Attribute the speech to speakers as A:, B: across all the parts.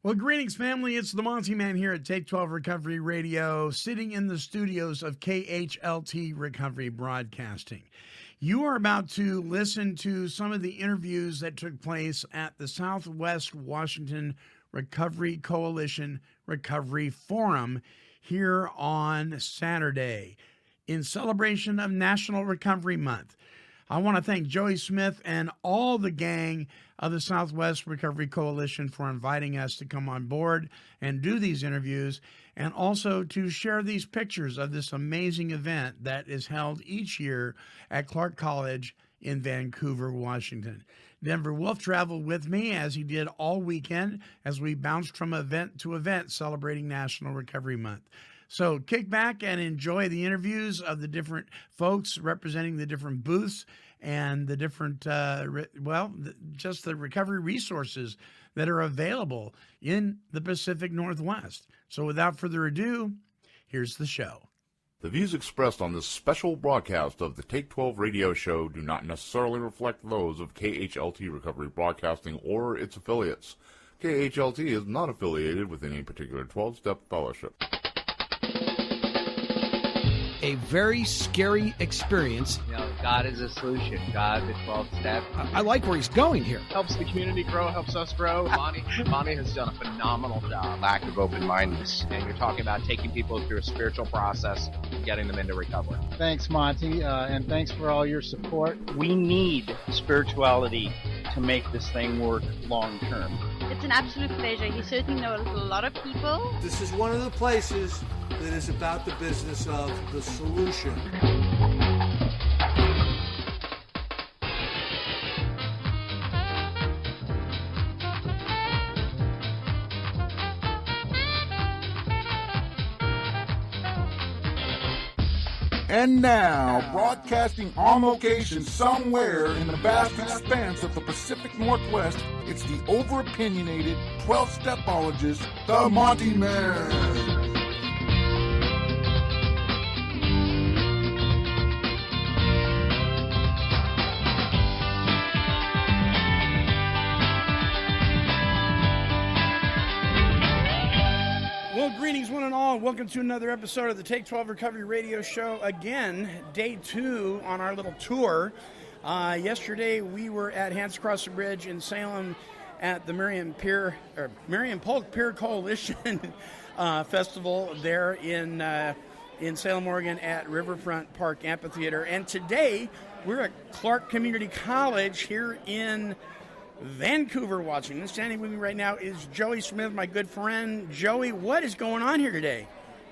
A: Well, greetings, family. It's the Monty Man here at Take 12 Recovery Radio, sitting in the studios of KHLT Recovery Broadcasting. You are about to listen to some of the interviews that took place at the Southwest Washington Recovery Coalition Recovery Forum here on Saturday in celebration of National Recovery Month. I want to thank Joey Smith and all the gang of the Southwest Recovery Coalition for inviting us to come on board and do these interviews, and also to share these pictures of this amazing event that is held each year at Clark College in Vancouver, Washington. Denver Wolf traveled with me, as he did all weekend, as we bounced from event to event celebrating National Recovery Month. So kick back and enjoy the interviews of the different folks representing the different booths and the different, just the recovery resources that are available in the Pacific Northwest. So without further ado, here's the show.
B: The views expressed on this special broadcast of the Take 12 radio show do not necessarily reflect those of KHLT Recovery Broadcasting or its affiliates. KHLT is not affiliated with any particular 12-step fellowship.
C: A very scary experience.
D: You know, God is a solution. God, the 12 step.
C: I like where he's going here.
E: Helps the community grow, helps us grow.
D: Monty has done a phenomenal job. Lack of open-mindedness. And you're talking about taking people through a spiritual process, getting them into recovery.
E: Thanks, Monty, and thanks for all your support.
F: We need spirituality to make this thing work long term.
G: It's an absolute pleasure. He certainly knows a lot of people.
H: This is one of the places that is about the business of the solution.
I: And now, broadcasting on location somewhere in the vast expanse of the Pacific Northwest, it's the over-opinionated 12-stepologist, the Monty Man.
A: Greetings, one and all. Welcome to another episode of the Take 12 Recovery Radio Show. Again, day 2 on our little tour. Yesterday, we were at Hands Across the Bridge in Salem at the Marion Polk Peer Coalition Festival there in Salem, Oregon at Riverfront Park Amphitheater. And today, we're at Clark Community College here in Vancouver, Washington. Standing with me right now is Joey Smith, my good friend. Joey, what is going on here today?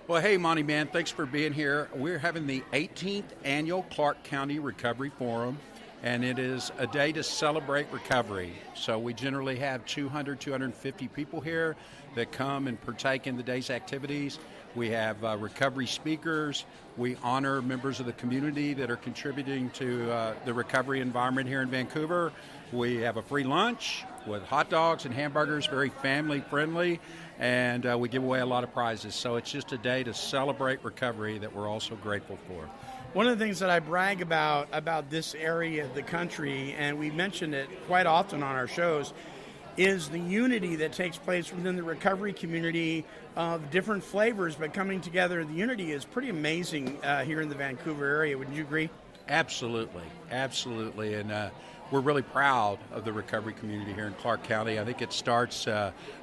J: Well, hey, Monty Man, thanks for being here. We're having the 18th annual Clark County Recovery Forum, and it is a day to celebrate recovery. So we generally have 250 people here that come and partake in the day's activities. We have recovery speakers. We honor members of the community that are contributing to the recovery environment here in Vancouver. We have a free lunch with hot dogs and hamburgers, very family friendly, and we give away a lot of prizes. So it's just a day to celebrate recovery that we're also grateful for.
A: One of the things that I brag about this area of the country, and we mention it quite often on our shows, is the unity that takes place within the recovery community of different flavors, but coming together. The unity is pretty amazing here in the Vancouver area. Wouldn't you agree?
J: Absolutely, absolutely, and we're really proud of the recovery community here in Clark County. I think it starts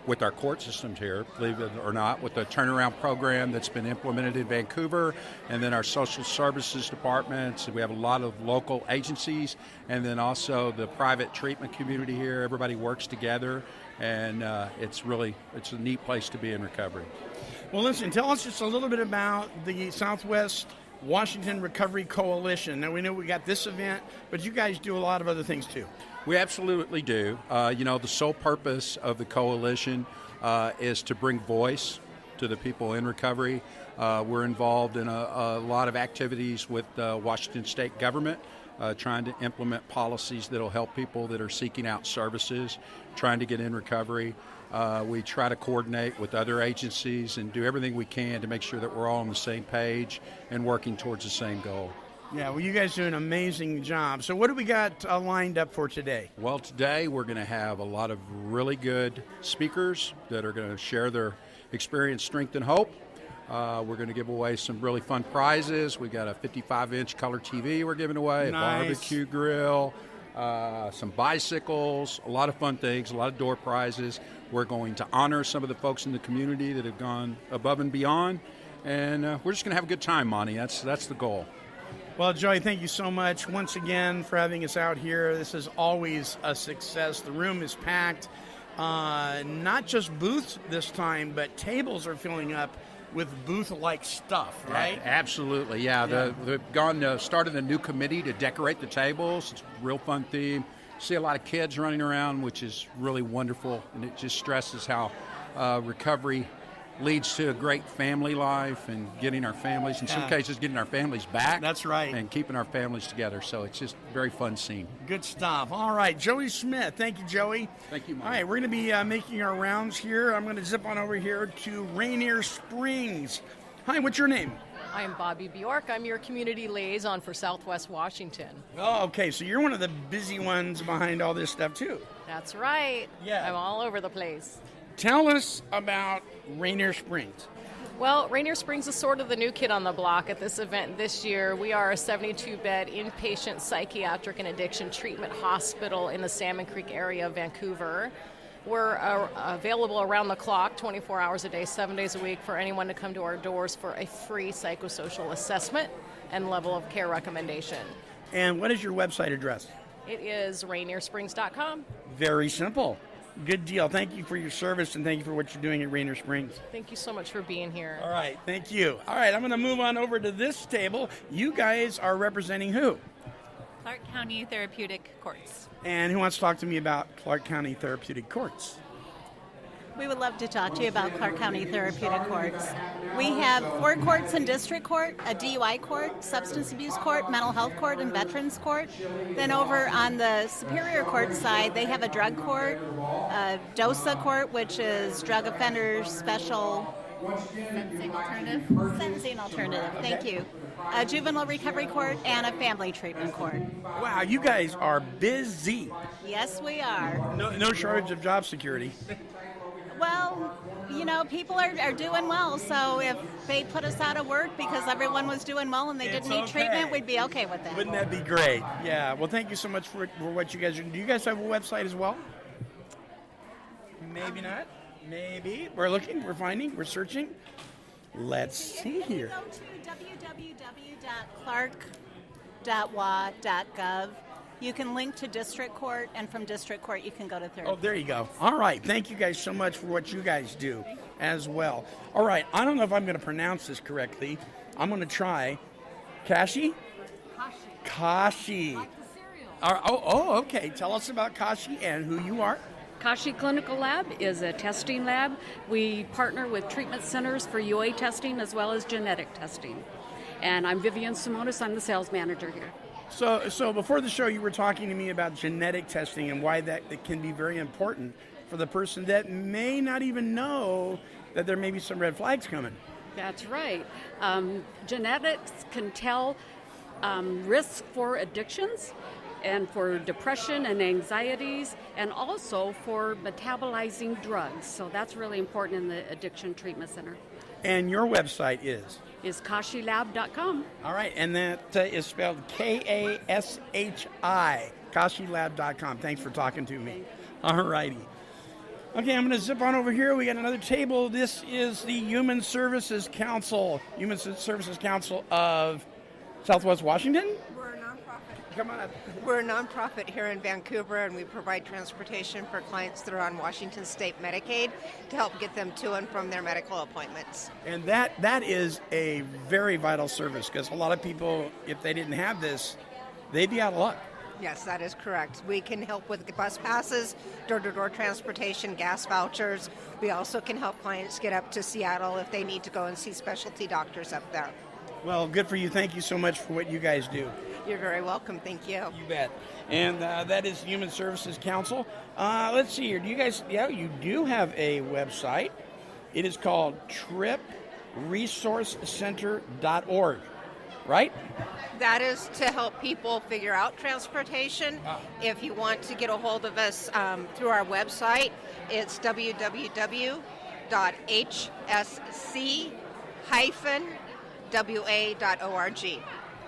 J: with our court systems here, believe it or not, with the turnaround program that's been implemented in Vancouver, and then our social services departments. We have a lot of local agencies, and then also the private treatment community here. Everybody works together, and it's a neat place to be in recovery.
A: Well, listen, tell us just a little bit about the Southwest Washington Recovery Coalition. Now, we know we got this event, but you guys do a lot of other things too.
J: We absolutely do. The sole purpose of the coalition is to bring voice to the people in recovery. We're involved in a lot of activities with the Washington state government, trying to implement policies that will help people that are seeking out services, trying to get in recovery. We try to coordinate with other agencies and do everything we can to make sure that we're all on the same page and working towards the same goal.
A: Yeah, well, you guys do an amazing job. So what do we got lined up for today?
J: Well, today we're going to have a lot of really good speakers that are going to share their experience, strength, and hope. We're going to give away some really fun prizes. We got a 55-inch color TV we're giving away,
A: Nice.
J: a barbecue grill, some bicycles, a lot of fun things, a lot of door prizes. We're going to honor some of the folks in the community that have gone above and beyond, and we're just going to have a good time, Monty. That's the goal.
A: Well, Joey, thank you so much once again for having us out here. This is always a success. The room is packed. Not just booths this time, but tables are filling up with booth-like stuff, right?
J: Absolutely, yeah. They've started a new committee to decorate the tables. It's a real fun theme. See a lot of kids running around, which is really wonderful, and it just stresses how recovery leads to a great family life and getting our families, in some cases, getting our families back.
A: That's right.
J: And keeping our families together. So it's just a very fun scene.
A: Good stuff. All right, Joey Smith. Thank you, Joey.
J: Thank you, Mike.
A: All right, we're going to be making our rounds here. I'm going to zip on over here to Rainier Springs. Hi, what's your name?
K: I'm Bobby Bjork. I'm your community liaison for Southwest Washington.
A: Oh, okay, so you're one of the busy ones behind all this stuff, too.
K: That's right.
A: Yeah.
K: I'm all over the place.
A: Tell us about Rainier Springs.
K: Well, Rainier Springs is sort of the new kid on the block at this event this year. We are a 72-bed inpatient psychiatric and addiction treatment hospital in the Salmon Creek area of Vancouver. We're available around the clock, 24 hours a day, 7 days a week, for anyone to come to our doors for a free psychosocial assessment and level of care recommendation.
A: And what is your website address?
K: It is RainierSprings.com.
A: Very simple. Good deal. Thank you for your service, and thank you for what you're doing at Rainier Springs.
K: Thank you so much for being here.
A: All right, thank you. All right, I'm going to move on over to this table. You guys are representing who?
L: Clark County Therapeutic Courts.
A: And who wants to talk to me about Clark County Therapeutic Courts?
L: We would love to talk to you about Clark County Therapeutic Courts. We have 4 courts in district court, a DUI court, substance abuse court, mental health court, and veterans court. Then over on the Superior Court side, they have a drug court, a DOSA court, which is drug offenders special sentencing alternative. Thank you. A juvenile recovery court and a family treatment court.
A: Wow, you guys are busy.
L: Yes, we are.
A: No shortage of job security.
L: Well, you know, people are doing well, so if they put us out of work because everyone was doing well and they didn't need treatment, we'd be okay with that.
A: Wouldn't that be great? Yeah, well, thank you so much for what you guys are doing. Do you guys have a website as well? Maybe not. Maybe. We're looking, we're finding, we're searching. Let's see here.
L: Go to www.clark.wa.gov. You can link to district court, and from district court you can go to third.
A: Oh, there you go. All right. Thank you guys so much for what you guys do as well. All right. I don't know if I'm going to pronounce this correctly. I'm going to try. Kashi? Kashi.
M: Like the cereal.
A: Okay. Tell us about Kashi and who you are.
M: Kashi Clinical Lab is a testing lab. We partner with treatment centers for UA testing as well as genetic testing. And I'm Vivian Simonis. I'm the sales manager here.
A: So before the show, you were talking to me about genetic testing and why that can be very important for the person that may not even know that there may be some red flags coming.
M: That's right. Genetics can tell risks for addictions and for depression and anxieties, and also for metabolizing drugs. So that's really important in the Addiction Treatment Center.
A: And your website is
M: kashilab.com.
A: All right, and that is spelled Kashi, kashilab.com. Thanks for talking to me. All righty. Okay, I'm going to zip on over here. We got another table. This is the Human Services Council of Southwest Washington.
N: We're a nonprofit.
A: Come on up.
N: We're a nonprofit here in Vancouver, and we provide transportation for clients that are on Washington State Medicaid to help get them to and from their medical appointments.
A: And that is a very vital service, because a lot of people, if they didn't have this, they'd be out of luck.
N: Yes, that is correct. We can help with bus passes, door-to-door transportation, gas vouchers. We also can help clients get up to Seattle if they need to go and see specialty doctors up there.
A: Well, good for you. Thank you so much for what you guys do.
N: You're very welcome. Thank you.
A: You bet. And that is Human Services Council. Let's see here. Do you guys, you do have a website. It is called tripresourcecenter.org.
C: right?
N: That is to help people figure out transportation. If you want to get a hold of us through our website, it's www.hsc-wa.org.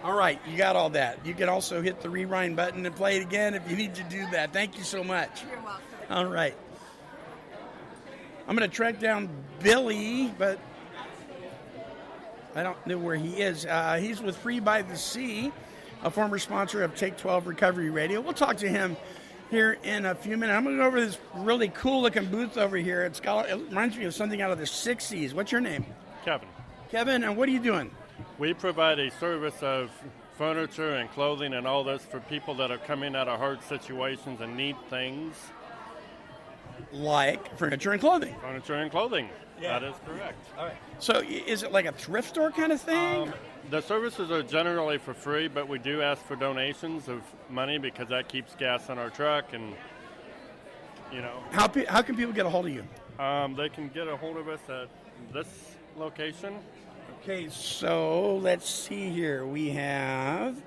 A: All right, you got all that. You can also hit the rewind button and play it again if you need to do that. Thank you so much.
N: You're welcome.
A: All right. I'm going to track down Billy, but I don't know where he is. He's with Free by the Sea, a former sponsor of Take 12 Recovery Radio. We'll talk to him here in a few minutes. I'm going to go over this really cool-looking booth over here. It reminds me of something out of the 60s. What's your name?
O: Kevin.
A: Kevin, and what are you doing?
O: We provide a service of furniture and clothing and all this for people that are coming out of hard situations and need things.
A: Like furniture and clothing.
O: Furniture and clothing. Yeah. That is correct.
A: All right. So is it like a thrift store kind of thing?
O: The services are generally for free, but we do ask for donations of money because that keeps gas in our truck and,
A: How can people get a hold of you?
O: They can get a hold of us at this location.
A: Okay, so let's see here. We have,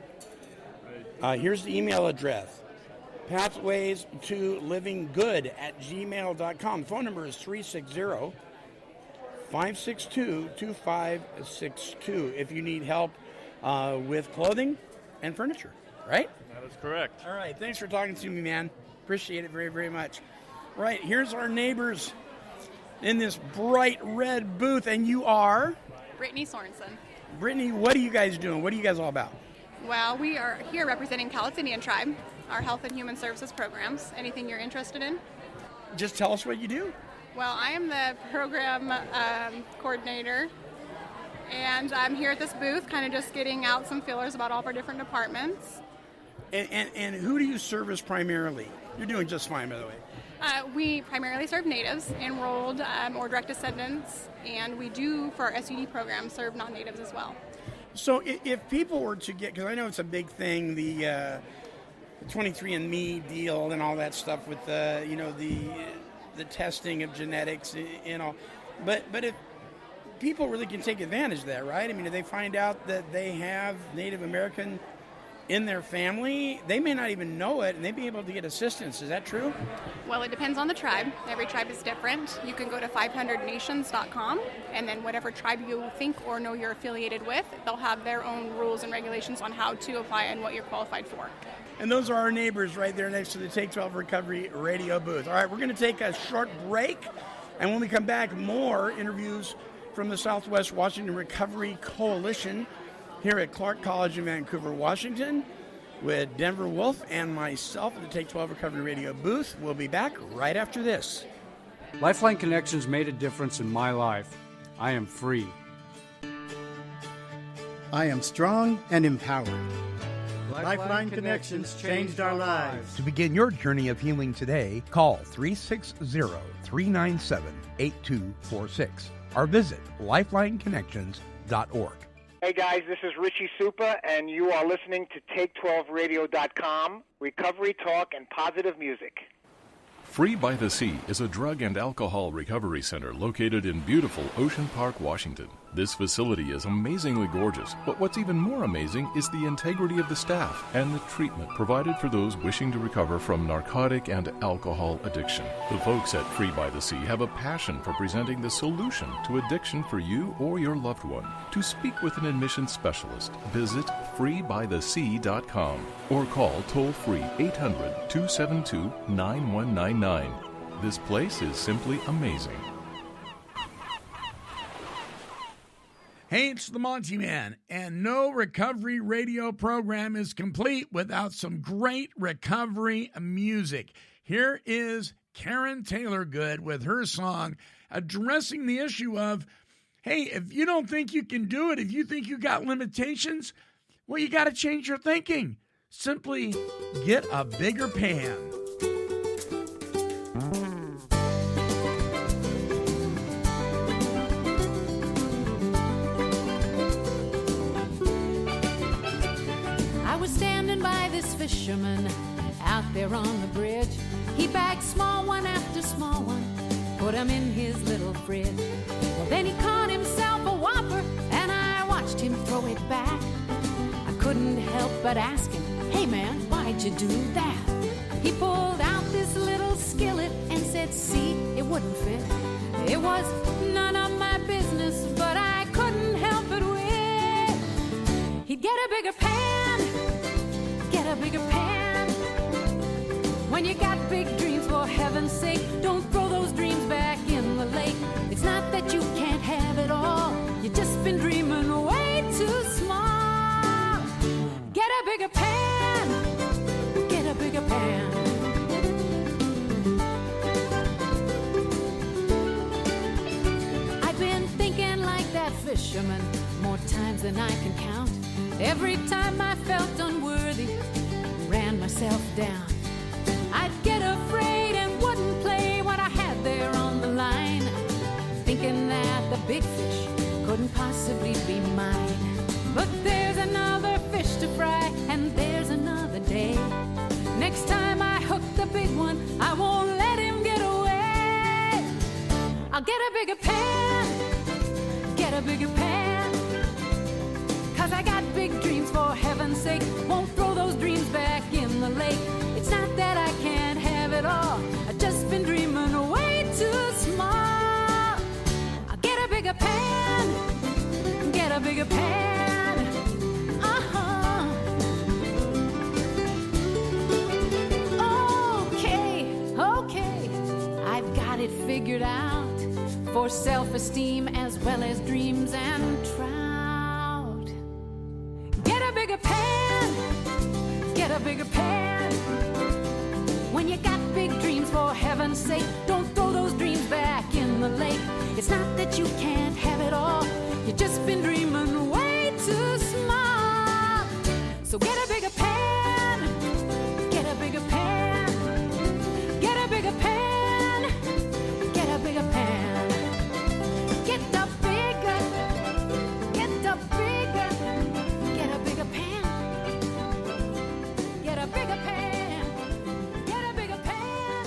A: here's the email address. Pathways to Living Good at gmail.com. Phone number is 360-562-2562 if you need help with clothing and furniture, right?
O: That is correct.
A: All right, thanks for talking to me, man. Appreciate it very, very much. Right, here's our neighbors in this bright red booth, and you are?
P: Brittany Sorensen.
A: Brittany, what are you guys doing? What are you guys all about?
P: Well, we are here representing Cowlitz Indian Tribe, our health and human services programs. Anything you're interested in?
A: Just tell us what you do.
P: Well, I am the program coordinator, and I'm here at this booth kind of just getting out some feelers about all of our different departments.
A: And who do you service primarily? You're doing just fine, by the way.
P: We primarily serve natives, enrolled or direct descendants, and we do, for our SUD program, serve non-natives as well.
A: So if people were to get, because I know it's a big thing, the 23andMe deal and all that stuff with the testing of genetics and all, but if people really can take advantage of that, right? I mean, if they find out that they have Native American in their family, they may not even know it, and they'd be able to get assistance. Is that true?
P: Well, it depends on the tribe. Every tribe is different. You can go to 500nations.com, and then whatever tribe you think or know you're affiliated with, they'll have their own rules and regulations on how to apply and what you're qualified for.
A: And those are our neighbors right there next to the Take 12 Recovery Radio booth. All right, we're going to take a short break, and when we come back, more interviews from the Southwest Washington Recovery Coalition here at Clark College in Vancouver, Washington, with Denver Wolf and myself at the Take 12 Recovery Radio booth. We'll be back right after this.
Q: Lifeline Connections made a difference in my life. I am free.
R: I am strong and empowered. Lifeline Connections changed our lives.
S: To begin your journey of healing today, call 360-397-8246 or visit lifelineconnections.org.
T: Hey guys, this is Richie Supa, and you are listening to Take12Radio.com, recovery talk and positive music.
U: Free by the Sea is a drug and alcohol recovery center located in beautiful Ocean Park, Washington. This facility is amazingly gorgeous, but what's even more amazing is the integrity of the staff and the treatment provided for those wishing to recover from narcotic and alcohol addiction. The folks at Free by the Sea have a passion for presenting the solution to addiction for you or your loved one. To speak with an admission specialist, visit freebythesea.com or call toll-free 800-272-9199. This place is simply amazing.
A: Hey, it's the Monty Man, and no recovery radio program is complete without some great recovery music. Here is Karen Taylor Good with her song addressing the issue of, hey, if you don't think you can do it, if you think you got limitations, well, you got to change your thinking. Simply get a bigger pan.
V: I was standing by this fisherman out there on the bridge. He bagged small one after small one, put them in his little fridge. Well, then he caught himself a whopper, and I watched him throw it back. couldn't help but ask him, hey man, why'd you do that? He pulled out this little skillet and said, see, it wouldn't fit. It was none of my business, but I couldn't help it with. He'd get a bigger pan, get a bigger pan. When you got big dreams, for heaven's sake, don't throw those dreams back in the lake. It's not that you can't have it all, you've just been dreaming way too small. Get a bigger pan, get a bigger pan. I've been thinking like that fisherman more times than I can count. Every time I felt unworthy, ran myself down. I'd get afraid and wouldn't play what I had there on the line, thinking that the big fish couldn't possibly be mine. But there's another fish to fry, and there's another day. Next time I hook the big one, I won't let him get away. I'll get a bigger pan, get a bigger pan. 'Cause I got big dreams, for heaven's sake, won't throw those dreams back in the lake. It's not that I can't have it all, I've just been dreaming way too small. I'll get a bigger pan, get a bigger pan. Uh-huh. Okay, I've got it figured out, for self-esteem as well as dreams and trout. Get a bigger pan, get a bigger pan. When you got big dreams, for heaven's sake, don't throw those dreams back in the lake. It's not that you can't have it all, you've just been dreaming way too small. So get a bigger pan, get a bigger pan, get a bigger pan, get a bigger pan. Get the bigger, get the bigger, get a bigger pan, get a bigger pan, get a bigger pan.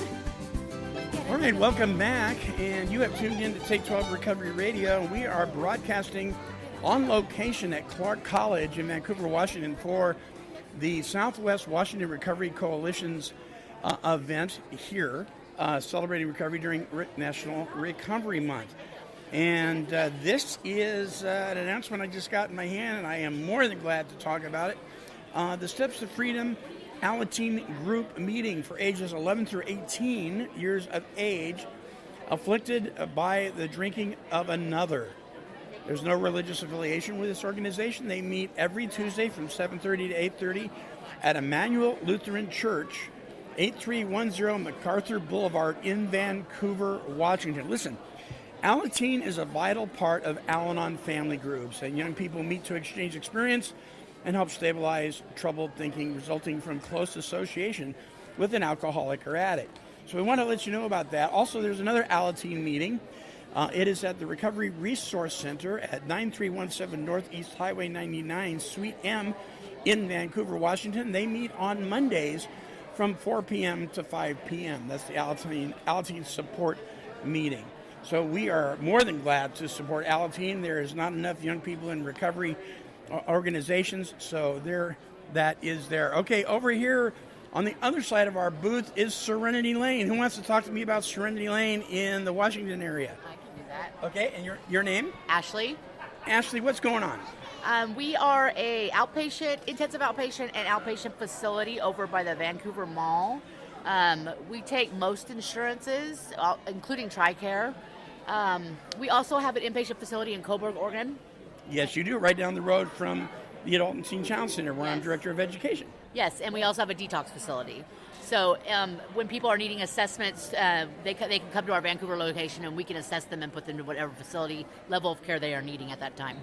A: All right, welcome back, and you have tuned in to Take 12 Recovery Radio. We are broadcasting on location at Clark College in Vancouver, Washington for the Southwest Washington Recovery Coalition's event here, celebrating recovery during National Recovery Month. And this is an announcement I just got in my hand, and I am more than glad to talk about it. The Steps to Freedom Al-anon group meeting for ages 11 through 18 years of age, afflicted by the drinking of another. There's no religious affiliation with this organization. They meet every Tuesday from 7:30 to 8:30 at Emmanuel Lutheran Church, 8310 MacArthur Boulevard in Vancouver, Washington. Listen, Al-anon is a vital part of Al-anon family groups, and young people meet to exchange experience and help stabilize troubled thinking resulting from close association with an alcoholic or addict. So we want to let you know about that. Also, there's another Al-anon meeting. It is at the Recovery Resource Center at 9317 Northeast Highway 99, Suite M in Vancouver, Washington. They meet on Mondays from 4 p.m. to 5 p.m. That's the Al-anon support meeting. So we are more than glad to support Al-anon. There is not enough young people in recovery organizations, so that is there. Okay, over here on the other side of our booth is Serenity Lane. Who wants to talk to me about Serenity Lane in the Washington area?
B: I can do that.
A: Okay, and your name?
B: Ashley.
A: Ashley, what's going on?
B: We are a intensive outpatient and outpatient facility over by the Vancouver Mall. We take most insurances, including TRICARE. We also have an inpatient facility in Coburg, Oregon.
A: Yes, you do, right down the road from the Adult and Teen Child Center, where I'm Director of Education.
B: Yes, and we also have a detox facility. So when people are needing assessments, they can come to our Vancouver location, and we can assess them and put them to whatever facility level of care they are needing at that time.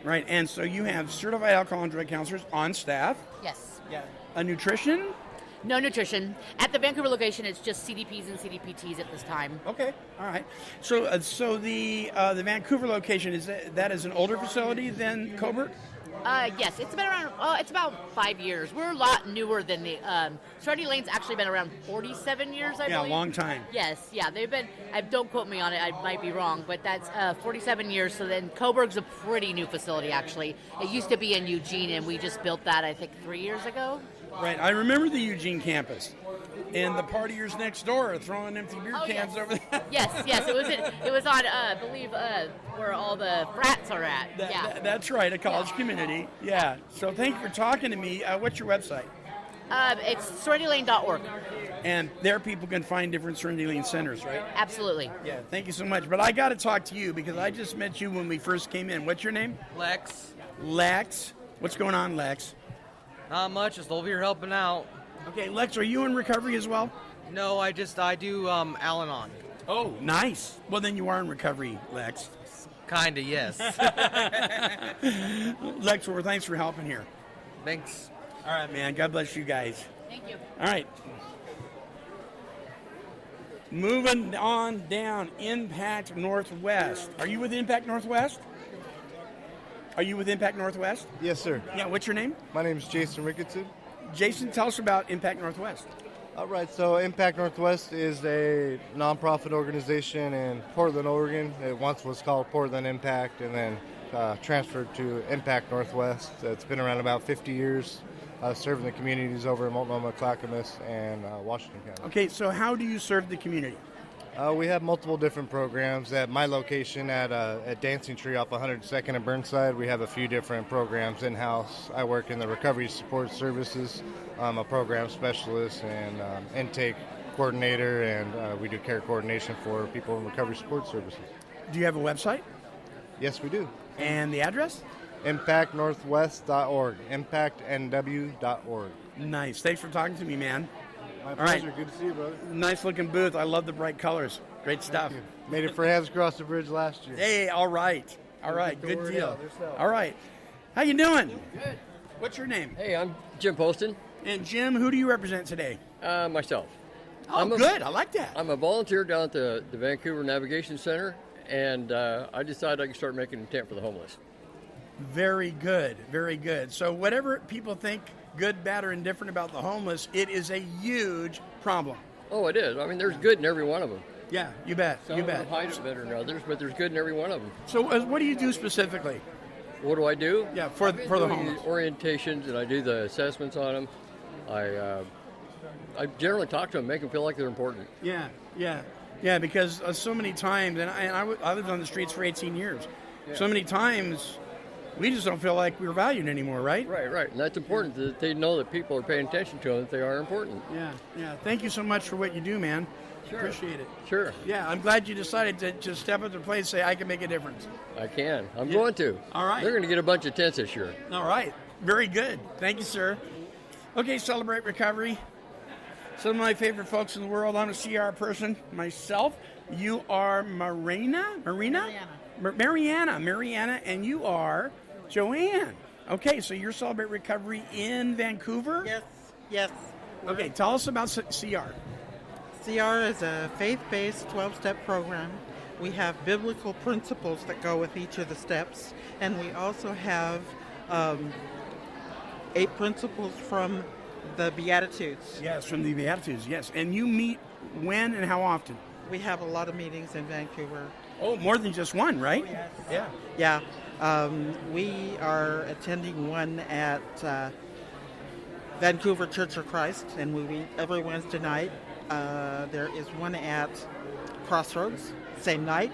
A: Right, and so you have certified alcohol and drug counselors on staff.
B: Yes.
A: Yeah. A nutrition?
B: No nutrition. At the Vancouver location, it's just CDPs and CDPTs at this time.
A: Okay, all right. So the Vancouver location, that is an older facility than Coburg?
B: Yes, it's been around. It's about 5 years. We're a lot newer than the. Serenity Lane's actually been around 47 years. I
A: Yeah,
B: believe.
A: a long time.
B: Yes, yeah, they've been. Don't quote me on it. I might be wrong, but that's 47 years. So then Coburg's a pretty new facility. Actually, it used to be in Eugene, and we just built that I think 3 years ago.
A: Right. I remember the Eugene campus. And the partiers next door are throwing empty beer cans over there.
B: Yes. It was on, I believe, where all the frats are at.
A: That's right, a college community. Yeah. So thank you for talking to me. What's your website?
B: It's serenitylane.org.
A: And there people can find different Serenity Lane centers, right?
B: Absolutely.
A: Yeah, thank you so much. But I got to talk to you because I just met you when we first came in. What's your name?
D: Lex.
A: Lex. What's going on, Lex?
D: Not much, just over here helping out.
A: Okay, Lex, are you in recovery as well?
D: No, I do Al-anon.
A: Oh, nice. Well, then you are in recovery, Lex.
D: Kinda, yes.
A: Lex, well, thanks for helping here.
D: Thanks.
A: All right, man. God bless you guys.
B: Thank you.
A: All right. Moving on down, Impact Northwest. Are you with Impact Northwest? Are you with Impact Northwest?
E: Yes, sir.
A: Yeah, what's your name?
E: My name is Jason Ricketson.
A: Jason, tell us about Impact Northwest.
E: All right, so Impact Northwest is a nonprofit organization in Portland, Oregon. It once was called Portland Impact and then transferred to Impact Northwest. It's been around about 50 years, serving the communities over in Multnomah, Clackamas, and Washington County.
A: Okay, so how do you serve the community?
E: We have multiple different programs. At my location at Dancing Tree off 102nd and Burnside, we have a few different programs in-house. I work in the Recovery Support Services. I'm a program specialist and intake coordinator, and we do care coordination for people in Recovery Support Services.
A: Do you have a website?
E: Yes, we do.
A: And the address?
E: ImpactNorthwest.org, impactnw.org.
A: Nice. Thanks for talking to me, man.
E: My
A: All right.
E: pleasure. Good to see you, brother.
A: Nice looking booth. I love the bright colors. Great stuff.
E: Made it for Hands Across the Bridge last year.
A: Hey, all right. All right.
E: Don't
A: Good
E: worry
A: deal.
E: out, there's help.
A: All right. How you doing?
W: Good.
A: What's your name?
W: Hey, I'm Jim Poston.
A: And Jim, who do you represent today?
W: Myself.
A: Oh, good. I like that.
W: I'm a volunteer down at the Vancouver Navigation Center, and I decided I could start making a tent for the homeless.
A: Very good. Very good. So whatever people think good, bad, or indifferent about the homeless, it is a huge problem.
W: Oh, it is. I mean, there's good in every one of them.
A: Yeah, you bet.
W: Some
A: you
W: of
A: bet.
W: them hide it better than others, but there's good in every one of them.
A: So what do you do specifically?
W: What do I do?
A: Yeah, for the homeless.
W: Orientations, and I do the assessments on them. I generally talk to them, make them feel like they're important.
A: Yeah, because so many times, and I lived on the streets for 18 years.
W: Yeah.
A: So many times, we just don't feel like we're valued anymore, right?
W: Right. And that's important that they know that people are paying attention to them, that they are important.
A: Yeah. Thank you so much for what you do, man.
W: Sure.
A: Appreciate it.
W: Sure.
A: Yeah, I'm glad you decided to just step up to the plate and say, I can make a difference.
W: I can. I'm going to.
A: All right.
W: They're going to get a bunch of tents this year.
A: All right. Very good. Thank you, sir. Okay, Celebrate Recovery. Some of my favorite folks in the world. I'm a CR person myself. You are Mariana, and you are Joanne. Okay, so you're Celebrate Recovery in Vancouver?
X: Yes.
A: Okay, tell us about CR.
X: CR is a faith-based 12-step program. We have biblical principles that go with each of the steps, and we also have 8 principles from the Beatitudes.
A: Yes, from the Beatitudes, yes. And you meet when and how often?
X: We have a lot of meetings in Vancouver.
A: Oh, more than just one, right?
X: Oh, yes. Yeah. We are attending one at Vancouver Church of Christ, and we meet every Wednesday night. There is one at Crossroads, same night,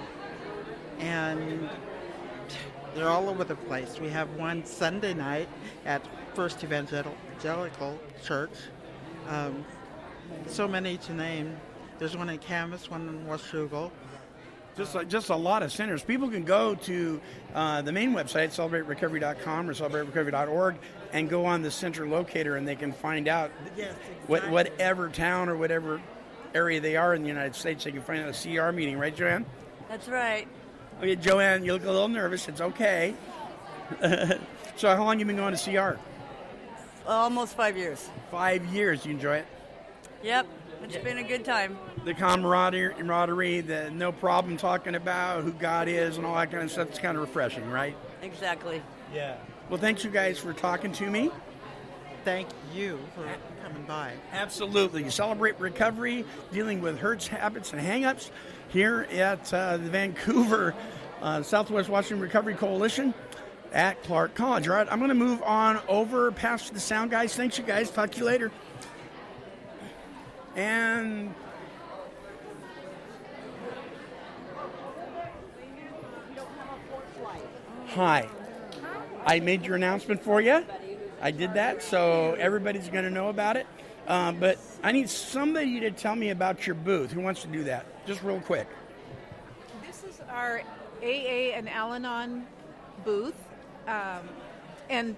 X: and they're all over the place. We have one Sunday night at First Evangelical Church. So many to name. There's one in Camas, one in Washougal.
A: Just a lot of centers. People can go to the main website, celebraterecovery.com or celebraterecovery.org, and go on the center locator, and they can find out whatever town or whatever area they are in the United States. They can find out a CR meeting, right, Joanne?
Y: That's right.
A: Okay, Joanne, you look a little nervous. It's okay. So how long have you been going to CR?
Y: Almost 5 years.
A: 5 years. You enjoy it?
Y: Yep. It's been a good time.
A: The camaraderie, the no problem talking about who God is and all that kind of stuff. It's kind of refreshing, right?
Y: Exactly.
A: Yeah. Well, thanks you guys for talking to me.
X: Thank you for coming by.
A: Absolutely. Celebrate recovery, dealing with hurts, habits, and hang-ups here at the Vancouver Southwest Washington Recovery Coalition at Clark College. All right, I'm going to move on over past the sound guys. Thanks, you guys. Talk to you later. And hi. I made your announcement for you. I did that, so everybody's going to know about it. But I need somebody to tell me about your booth. Who wants to do that? Just real quick.
F: This is our AA and Al-anon booth, and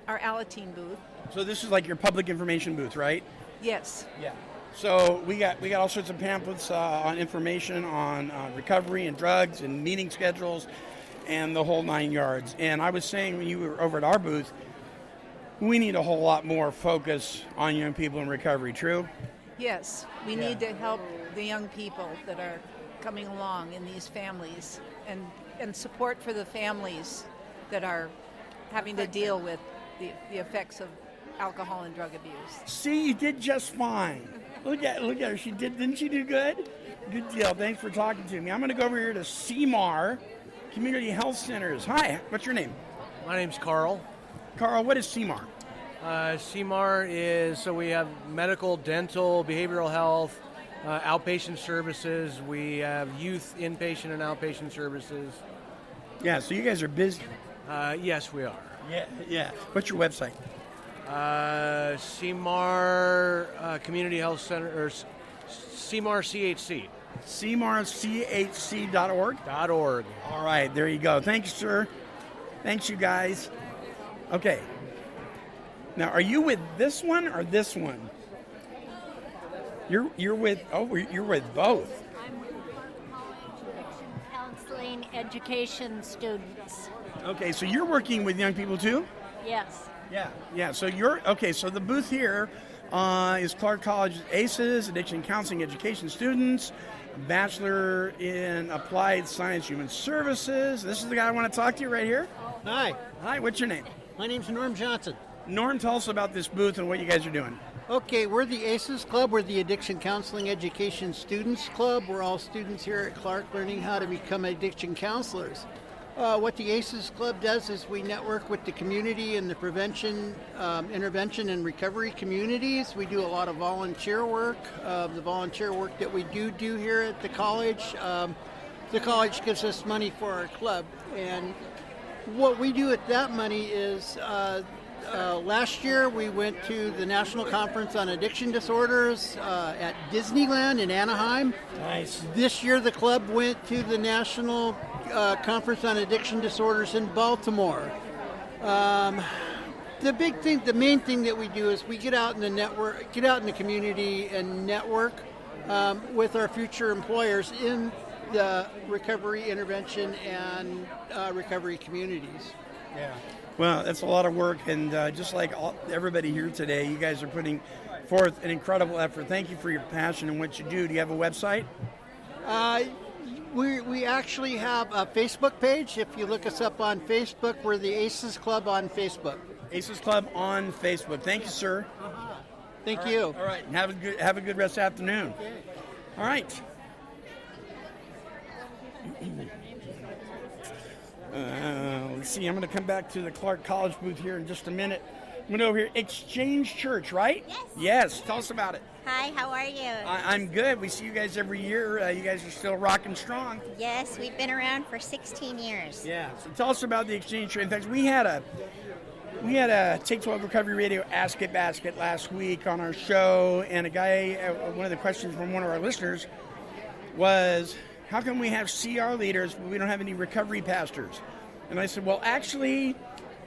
F: our Alateen booth.
A: So this is like your public information booth, right?
F: Yes.
A: Yeah. So we got all sorts of pamphlets on information on recovery and drugs and meeting schedules and the whole 9 yards. And I was saying when you were over at our booth, we need a whole lot more focus on young people in recovery. True?
F: Yes. We need to help the young people that are coming along in these families, and support for the families that are having to deal with the effects of alcohol and drug abuse.
A: See, you did just fine. Look at her. She didn't she do good? Good deal. Thanks for talking to me. I'm going to go over here to CMAR, Community Health Centers. Hi, what's your name?
D: My name's Carl.
A: Carl, what is CMAR?
D: CMAR is, so we have medical, dental, behavioral health, outpatient services. We have youth inpatient and outpatient services.
A: Yeah, so you guys are busy.
D: Yes, we are.
A: Yeah. What's your website?
D: CMAR Community Health Center, or CMAR CHC.
A: CMARCHC.org?
D: .org.
A: All right, there you go. Thanks, sir. Thanks, you guys. Okay. Now, are you with this one or this one? You're with both.
G: I'm with Clark College Addiction Counseling Education students.
A: Okay, so you're working with young people too?
G: Yes.
A: Yeah. So so the booth here is Clark College ACEs, Addiction Counseling Education students, Bachelor in Applied Science Human Services. This is the guy I want to talk to you right here.
H: Hi.
A: Hi, what's your name?
H: My name's Norm Johnson.
A: Norm, tell us about this booth and what you guys are doing.
H: Okay, we're the ACEs Club. We're the Addiction Counseling Education Students Club. We're all students here at Clark learning how to become addiction counselors. What the ACEs Club does is we network with the community and the prevention, intervention, and recovery communities. We do a lot of volunteer work. The volunteer work that we do here at the college gives us money for our club. And what we do with that money is last year we went to the National Conference on Addiction Disorders at Disneyland in Anaheim.
A: Nice.
H: This year the club went to the National Conference on Addiction Disorders in Baltimore. The main thing that we do is we get out in the community and network with our future employers in the recovery, intervention, and recovery communities.
A: Yeah. Well, that's a lot of work, and just like everybody here today, you guys are putting forth an incredible effort. Thank you for your passion and what you do. Do you have a website?
H: We actually have a Facebook page. If you look us up on Facebook, we're the ACEs Club on Facebook.
A: ACEs Club on Facebook. Thank you, sir.
H: Thank you.
A: All right. Have a good rest of the afternoon.
H: Okay.
A: All right. Let's see. I'm going to come back to the Clark College booth here in just a minute. I'm going to go over here. Exchange Church, right? Yes. Tell us about it.
I: Hi, how are you?
A: I'm good. We see you guys every year. You guys are still rocking strong.
I: Yes, we've been around for 16 years.
A: Yeah. So tell us about the Exchange Church. In fact, we had a Take 12 Recovery Radio Ask It Basket last week on our show, and a guy, one of the questions from one of our listeners was, how come we have CR leaders but we don't have any recovery pastors? And I said, well, actually,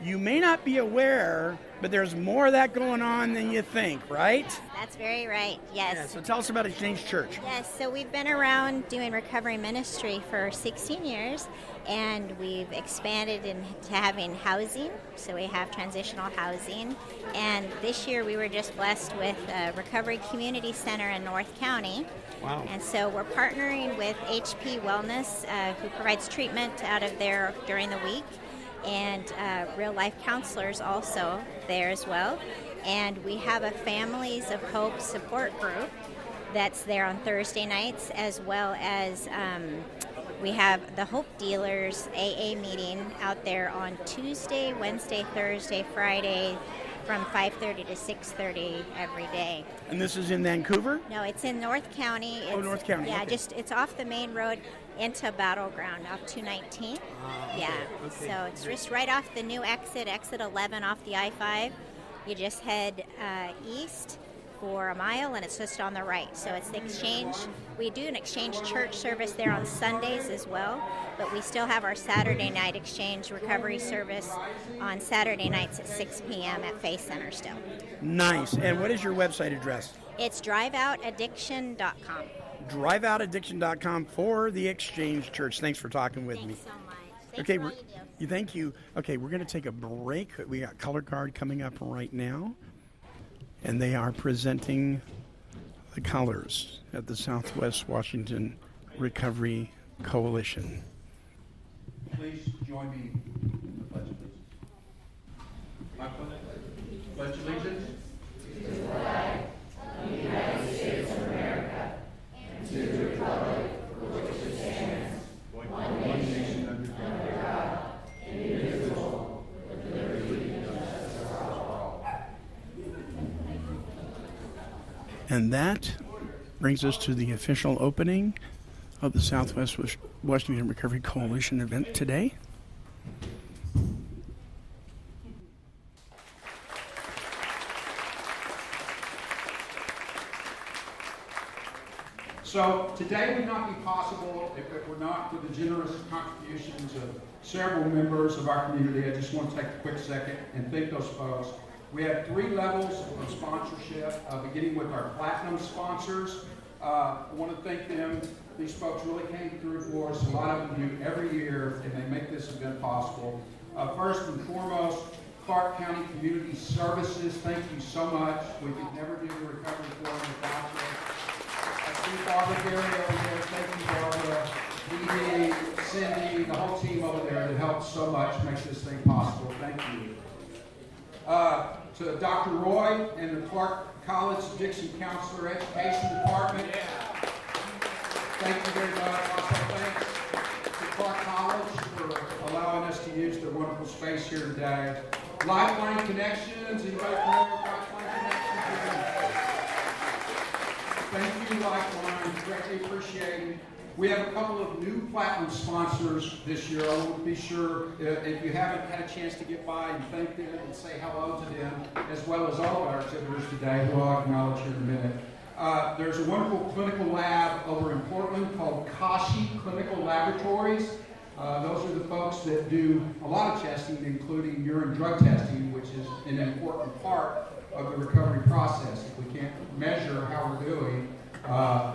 A: you may not be aware, but there's more of that going on than you think, right?
I: That's very right, yes.
A: Yeah, so tell us about Exchange Church.
I: Yes, so we've been around doing recovery ministry for 16 years, and we've expanded into having housing, so we have transitional housing. And this year we were just blessed with a recovery community center in North County.
A: Wow.
I: And so we're partnering with HP Wellness, who provides treatment out of there during the week. and real life counselors also there as well. And we have a Families of Hope support group that's there on Thursday nights, as well as we have the Hope Dealers AA meeting out there on Tuesday, Wednesday, Thursday, Friday, from 5:30 to 6:30 every day.
A: And this is in Vancouver?
I: No, it's in North County.
A: North County.
I: Yeah,
A: okay.
I: just it's off the main road into Battleground, off 219.
A: Okay,
I: Yeah,
A: okay.
I: so it's just right off the new exit 11 off the I-5. You just head east for a mile, and it's just on the right. So it's the Exchange. We do an Exchange church service there on Sundays as well, but we still have our Saturday night Exchange recovery service on Saturday nights at 6 p.m. at Faith Center still.
A: Nice. And what is your website address?
I: It's driveoutaddiction.com.
A: driveoutaddiction.com for the Exchange Church. Thanks for talking with me.
I: Thanks so much. Thanks
A: Okay,
I: for all you do.
A: thank you. Okay, we're going to take a break. We got Color Guard coming up right now, and they are presenting the colors at the Southwest Washington Recovery Coalition.
C: Please join me in the pledge of allegiance. Pledge allegiance to the flag of the United States of America and to the republic for which it stands, one nation under God, indivisible, with liberty and justice for all.
A: And that brings us to the official opening of the Southwest Washington Recovery Coalition event today.
C: So today would not be possible if it were not for the generous contributions of several members of our community. I just want to take a quick second and thank those folks. We have 3 levels of sponsorship, beginning with our platinum sponsors. I want to thank them. These folks really came through for us. A lot of them do every year, and they make this event possible. First and foremost, Clark County Community Services, thank you so much. We could never do the recovery forum without you. I see Barbara Gary over there. Thank you, Barbara. Dee, Cindy, the whole team over there that helped so much make this thing possible. Thank you. To Dr. Roy and the Clark College Dixon Counselor Education Department. Thank you very much. Also thanks to Clark College for allowing us to use their wonderful space here today. Lifeline Connections. Anybody familiar with Lifeline Connections? Thank you, Lifeline. Greatly appreciated. We have a couple of new platinum sponsors this year. I want to be sure if you haven't had a chance to get by and thank them and say hello to them, as well as all of our exhibitors today, who I'll acknowledge here in a minute. There's a wonderful clinical lab over in Portland called Kashi Clinical Laboratories. Those are the folks that do a lot of testing, including urine drug testing, which is an important part of the recovery process. If we can't measure how we're doing,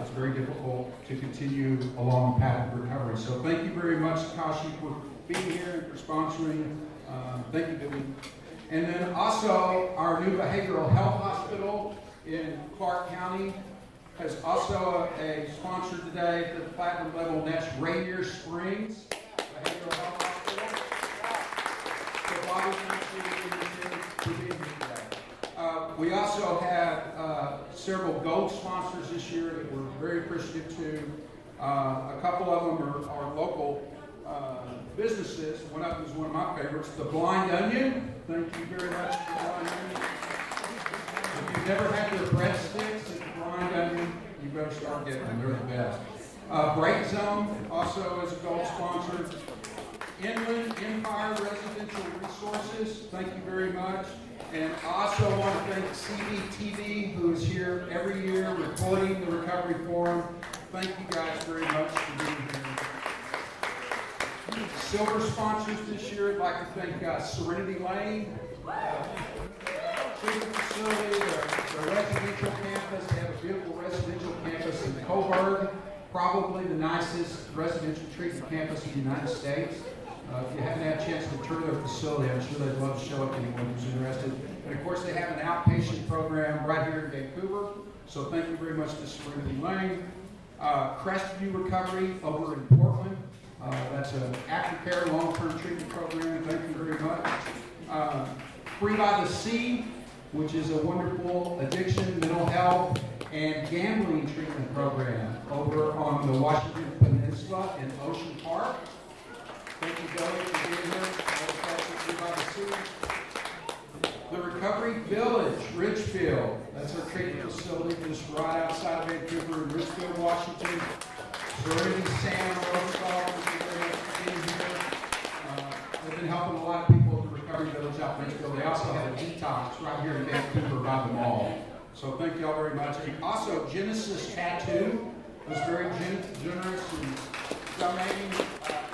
C: it's very difficult to continue along the path of recovery. So thank you very much, Kashi, for being here and for sponsoring. Thank you, Billy. And then also our new behavioral health hospital in Clark County has also a sponsor today at the platinum level, and that's Rainier Springs Behavioral Health Hospital. So Bobby, thank you for being here today. We also have several gold sponsors this year that we're very appreciative to. A couple of them are local businesses. One of them is one of my favorites, the Blind Onion. Thank you very much to the Blind Onion. If you've never had their breadsticks at the Blind Onion, you better start getting them. They're the best. Break Zone also is a gold sponsor. Inland Empire Residential Resources, thank you very much. And I also want to thank CBTV, who is here every year recording the Recovery Forum. Thank you guys very much for being here. Silver sponsors this year, I'd like to thank Serenity Lane, treatment facility, their residential campus. They have a beautiful residential campus in Coburg, probably the nicest residential treatment campus in the United States. If you haven't had a chance to tour their facility, I'm sure they'd love to show it to anyone who's interested. And of course, they have an outpatient program right here in Vancouver. So thank you very much to Serenity Lane. Crestview Recovery over in Portland. That's an aftercare long-term treatment program. Thank you very much. Free by the Sea, which is a wonderful addiction, mental health, and gambling treatment program over on the Washington Peninsula in Ocean Park. Thank you, Billy, for being here. Free by the Sea. The Recovery Village, Ridgefield. That's our treatment facility just right outside of Vancouver in Ridgefield, Washington. Serenity Sam Rosenthal, they've been helping a lot of people at the Recovery Village out in Ridgefield. They also have a detox right here in Vancouver by the mall. So thank you all very much. And also, Genesis Tattoo was very generous in donating a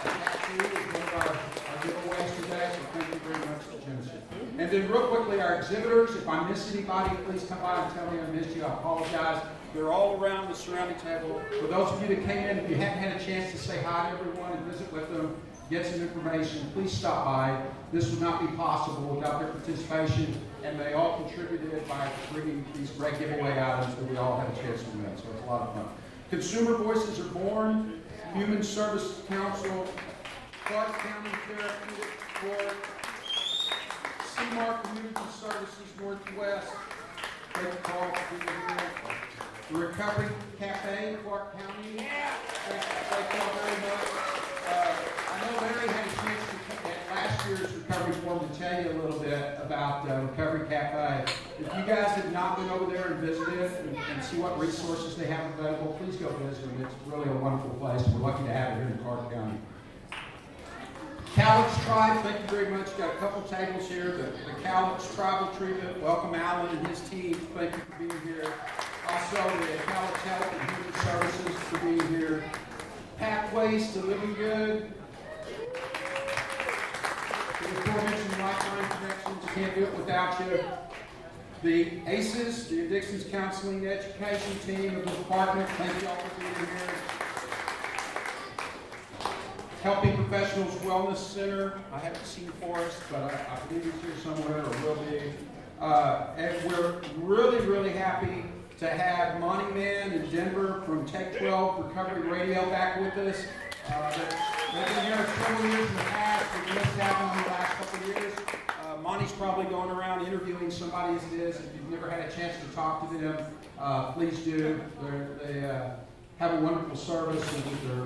C: tattoo as one of our giveaways today. So thank you very much to Genesis. And then real quickly, our exhibitors, if I miss anybody, please come by and tell me I missed you. I apologize. They're all around the surrounding table. For those of you that came in, if you haven't had a chance to say hi to everyone and visit with them, get some information, please stop by. This would not be possible without their participation, and they all contributed by bringing these great giveaway items that we all had a chance to win, so it's a lot of fun. Consumer Voices are born, Human Services Council, Clark County Therapeutic Court, CMAR Community Services Northwest, thank you, Carl, for being here. The Recovery Cafe, Clark County. Thank you all very much. I know Larry had a chance to come at last year's Recovery Forum to tell you a little bit about Recovery Cafe. If you guys have not been over there and visited and see what resources they have available, please go visit them. It's really a wonderful place. We're lucky to have it here in Clark County. Cowlitz Tribe, thank you very much. Got a couple tables here. The Cowlitz Tribal Treatment. Welcome Alan and his team. Thank you for being here. Also, the Cowlitz Health and Human Services for being here. Pathways to Living Good. The aforementioned Lifeline Connections, can't do it without you. The ACEs, the Addictions Counseling Education Team of the department, thank you all for being here. Helping Professionals Wellness Center, I haven't seen Forrest, but I believe he's here somewhere, or will be. And we're really, really happy to have Monty Man in Denver from Take 12 Recovery Radio back with us. They've been here several years in the past. We've missed out on the last couple of years. Monty's probably going around interviewing somebody as it is. If you've never had a chance to talk to them, please do. They have a wonderful service with their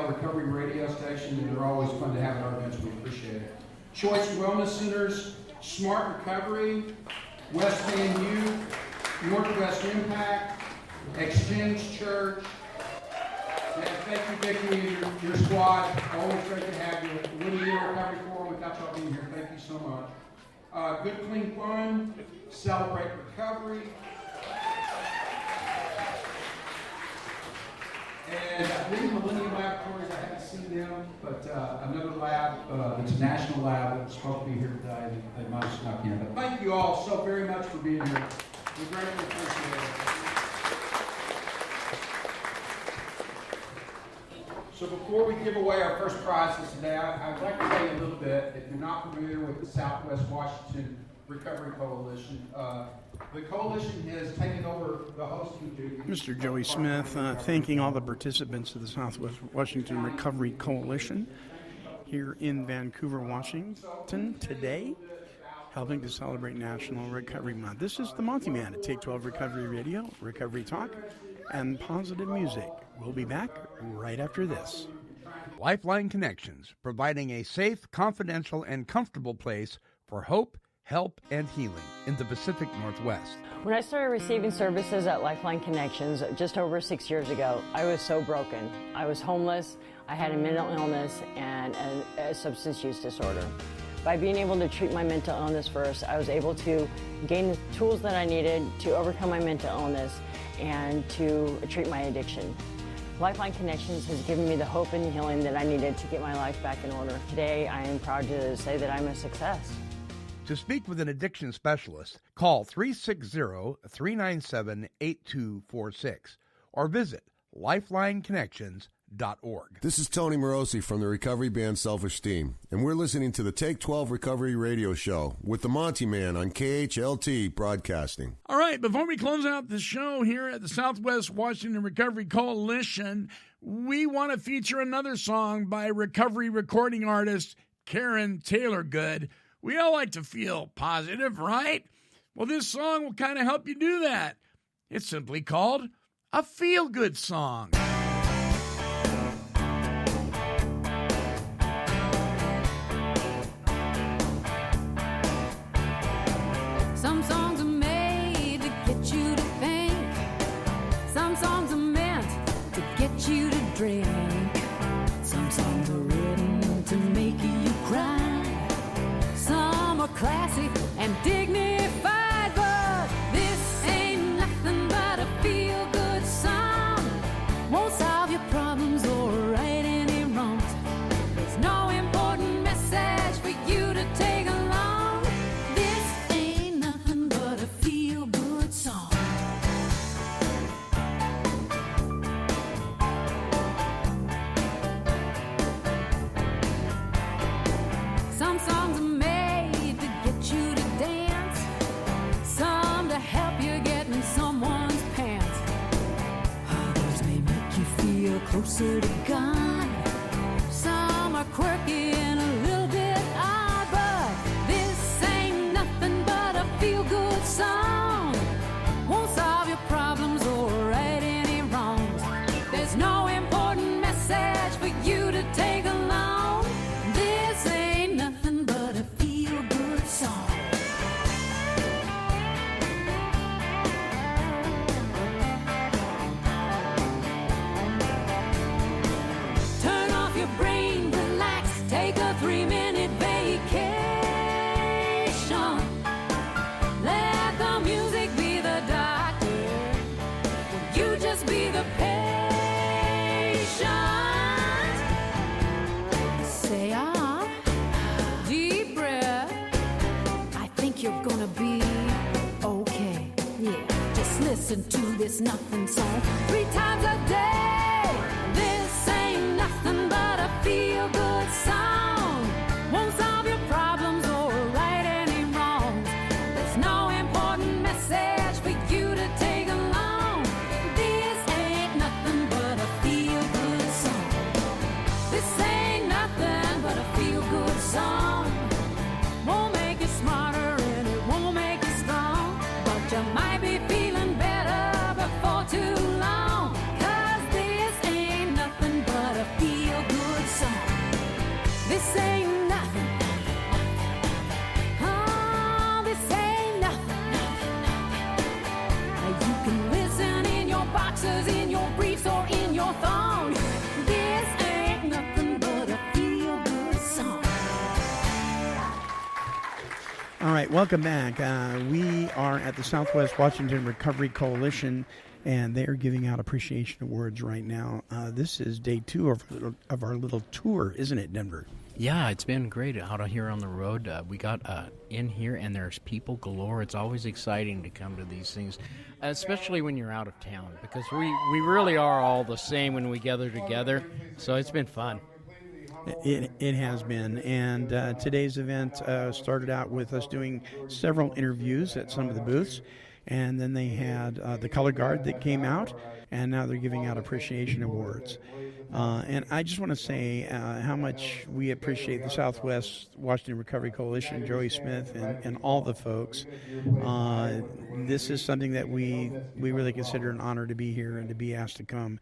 C: recovery radio station, and they're always fun to have at our events. We appreciate it. Choice Wellness Centers, Smart Recovery, West Van Youth, Northwest Impact, Exchange Church. And thank you, Vicki, and your squad. Always great to have you. The Little Year Recovery Forum, without y'all being here, thank you so much. Good Clean Fun, Celebrate Recovery. And I believe Millennium Laboratories, I haven't seen them, but another lab, it's a national lab that's supposed to be here today. They might have snuck in. But thank you all so very much for being here. We greatly appreciate it. So before we give away our first prizes today, I'd like to tell you a little bit, if you're not familiar with the Southwest Washington Recovery Coalition, the coalition has taken over the hosting duties.
A: Mr. Joey Smith, thanking all the participants of the Southwest Washington Recovery Coalition here in Vancouver, Washington today, helping to celebrate National Recovery Month. This is the Monty Man at Take 12 Recovery Radio, Recovery Talk, and Positive Music. We'll be back right after this.
S: Lifeline Connections, providing a safe, confidential, and comfortable place for hope, help, and healing in the Pacific Northwest.
J: When I started receiving services at Lifeline Connections just over 6 years ago, I was so broken. I was homeless, I had a mental illness, and a substance use disorder. By being able to treat my mental illness first, I was able to gain the tools that I needed to overcome my mental illness and to treat my addiction. Lifeline Connections has given me the hope and healing that I needed to get my life back in order. Today, I am proud to say that I'm a success.
S: To speak with an addiction specialist, call 360-397-8246 or visit lifelineconnections.org.
K: This is Tony Morosi from the recovery band Self-Esteem, and we're listening to the Take 12 Recovery Radio Show with the Monty Man on KHLT Broadcasting.
A: All right, before we close out the show here at the Southwest Washington Recovery Coalition, we want to feature another song by recovery recording artist Karen Taylor Good. We all like to feel positive, right? Well, this song will kind of help you do that. It's simply called a feel-good song.
V: Some songs are made to get you to think. Some songs are meant to get you to drink. Some songs are written to make you cry. Some are classy and dignified, but this ain't nothing but a feel-good song. Won't solve your problems or right any wrongs. There's no important message for you to take along. This ain't nothing but a feel-good song. Some songs are made to get you to dance, some to help you get in someone's pants. Others may make you feel closer to God. Some are quirky and a little bit odd, but this ain't nothing but a feel-good song. Won't solve your problems or right any wrongs. There's no important message for you to take along. This ain't nothing but a feel-good song. Turn off your brain, relax, take a 3-minute vacation. Let the music be the doctor. You just be the patient. Say deep breath. I think you're gonna be okay. Yeah, just listen to this nothing song 3 times a day. This ain't nothing but a feel-good song. Won't solve your problems or right any wrongs. There's no important message for you to take along. This ain't nothing but a feel-good song. This ain't nothing but a feel-good song. Won't make you smarter and it won't make you strong, but you might be feeling better before too long. 'Cause this ain't nothing but a feel-good song. This ain't nothing. Oh, this ain't nothing. Now you can listen in your boxers, in your briefs, or in your thong. This ain't nothing but a feel-good song.
A: All right, welcome back. We are at the Southwest Washington Recovery Coalition, and they are giving out appreciation awards right now. This is day 2 of our little tour, isn't it, Denver?
L: Yeah, it's been great out here on the road. We got in here, and there's people galore. It's always exciting to come to these things, especially when you're out of town, because we really are all the same when we gather together. So it's been fun.
A: It has been, and today's event started out with us doing several interviews at some of the booths, and then they had the color guard that came out, and now they're giving out appreciation awards. And I just want to say how much we appreciate the Southwest Washington Recovery Coalition, Joey Smith, and all the folks. This is something that we really consider an honor to be here and to be asked to come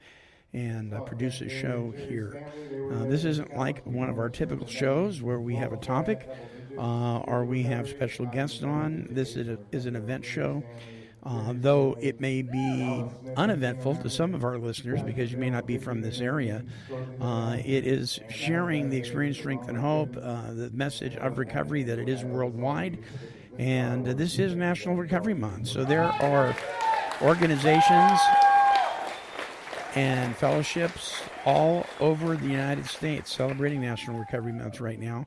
A: and produce a show here. This isn't like one of our typical shows where we have a topic or we have special guests on. This is an event show. Though it may be uneventful to some of our listeners because you may not be from this area, it is sharing the experience, strength, and hope, the message of recovery that it is worldwide. And this is National Recovery Month. So there are organizations and fellowships all over the United States celebrating National Recovery Month right now,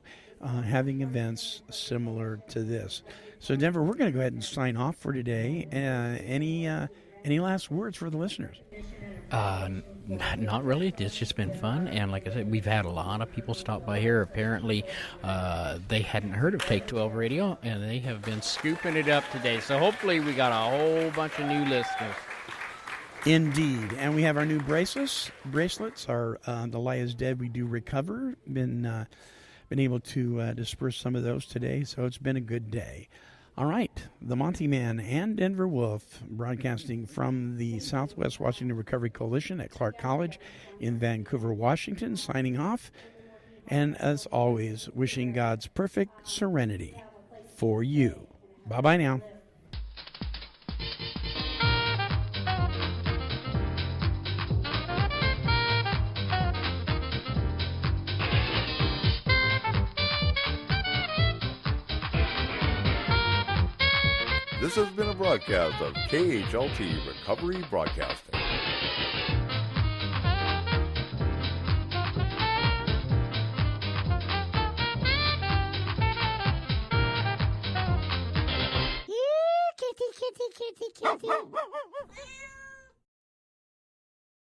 A: having events similar to this. So, Denver, we're going to go ahead and sign off for today. Any last words for the listeners?
L: Not really. It's just been fun, and like I said, we've had a lot of people stop by here. Apparently, they hadn't heard of Take 12 Radio, and they have been scooping it up today. So hopefully we got a whole bunch of new listeners.
A: Indeed. And we have our new bracelets. Our The Lie is Dead, We Do Recover. Been able to disperse some of those today, so it's been a good day. All right, the Monty Man and Denver Wolf, broadcasting from the Southwest Washington Recovery Coalition at Clark College in Vancouver, Washington, signing off. And as always, wishing God's perfect serenity for you. Bye-bye now.
M: This has been a broadcast of KHLT Recovery Broadcasting.
G: Kitty, kitty, kitty, kitty.